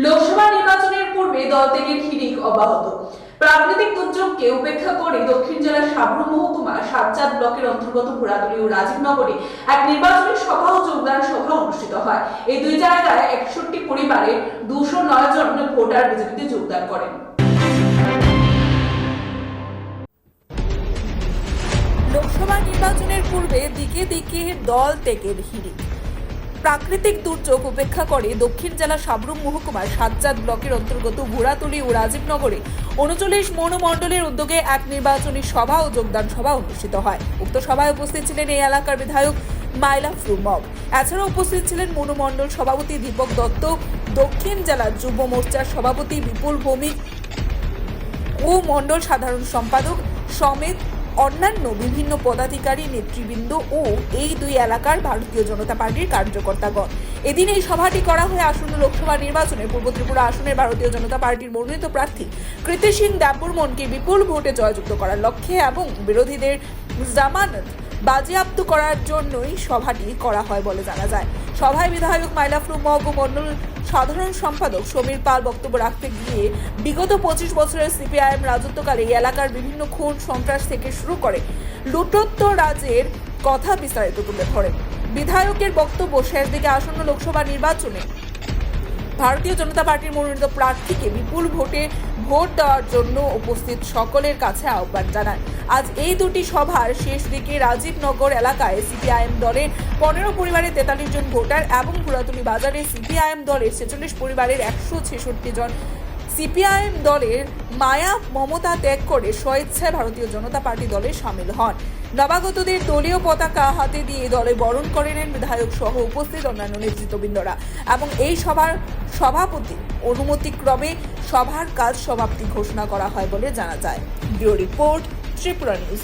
লোকসভা নির্বাচনের পূর্বে দল ত্যাগের হিড়িক অব্যাহত। প্রাকৃতিক দুর্যোগকে উপেক্ষা করে দক্ষিণ জেলার সাবরুম মহকুমার সাজ্জাদ ব্লকের অন্তর্গত ভোরাতুলি ও রাজীবনগরে এক নির্বাচনী সভা ও যোগদান সভা অনুষ্ঠিত হয়। এই দুই জায়গায় 61 পরিবারের 209 জন ভোটার বিজেপিতে যোগদান করেন। লোকসভা নির্বাচনের পূর্বে দিকে দিকে দল ত্যাগের হিড়িক। প্রাকৃতিক দুর্যোগ উপেক্ষা করে দক্ষিণ জেলা সাবরুম মহকুমার সাজ্জাদ ব্লকের অন্তর্গত ভোরাতুলি ও রাজীবনগরে 39 মনোমণ্ডলের উদ্যোগে এক নির্বাচনী সভা ও যোগদান সভা অনুষ্ঠিত হয়। উক্ত সভায় উপস্থিত ছিলেন এই এলাকার বিধায়ক মাইলা ফ্রুমগ। এছাড়াও উপস্থিত ছিলেন মনোমণ্ডল সভাপতি দীপক দত্ত, দক্ষিণ জেলা যুব মোর্চার সভাপতি বিপুল ভৌমিক ও মণ্ডল সাধারণ সম্পাদক সমেত অন্যান্য বিভিন্ন পদাধিকারী, নেতৃবৃন্দ ও এই দুই এলাকার ভারতীয় জনতা পার্টির কার্যকর্তাগণ। এদিন এই সভাটি করা হয় আসন্ন লোকসভা নির্বাচনে পূর্ব ত্রিপুরা আসনের ভারতীয় জনতা পার্টির মনোনীত প্রার্থী কৃতি সিং দেববর্মনকে বিপুল ভোটে জয়যুক্ত করার লক্ষ্যে এবং বিরোধীদের জামানত বাজেয়াপ্ত করার জন্যই সভাটি করা হয় বলে জানা যায়। সভায় বিধায়ক মাইলা ফ্রুমগ ও মণ্ডল সাধারণ সম্পাদক সমীর পাল বক্তব্য রাখতে গিয়ে বিগত 25 বছরের সিপিআইএম রাজত্বকালে এই এলাকার বিভিন্ন খুন সন্ত্রাস থেকে শুরু করে লুটোত্ত রাজের কথা বিস্তারিত তুলে ধরেন। বিধায়কের বক্তব্য শেষ দিকে আসন্ন লোকসভা নির্বাচনে ভারতীয় জনতা পার্টির মনোনীত প্রার্থীকে বিপুল ভোটে ভোট দেওয়ার জন্য উপস্থিত সকলের কাছে আহ্বান জানান। আজ এই দুটি সভার শেষ দিকে রাজীবনগর এলাকায় সিপিআইএম দলের 15 পরিবারের 43 জন ভোটার এবং ভোরাতুলি বাজারে সিপিআইএম দলের 46 পরিবারের 166 জন সিপিআইএম দলের মায়া মমতা ত্যাগ করে স্বেচ্ছায় ভারতীয় জনতা পার্টি দলে সামিল হন। নবাগতদের দলীয় পতাকা হাতে দিয়ে দলে বরণ করে নেন বিধায়ক সহ উপস্থিত অন্যান্য নেতৃত্ববৃন্দরা এবং এই সভার সভাপতি অনুমতিক্রমে সভার কাজ সমাপ্তি ঘোষণা করা হয় বলে জানা যায়। Bureau report, Tripura news.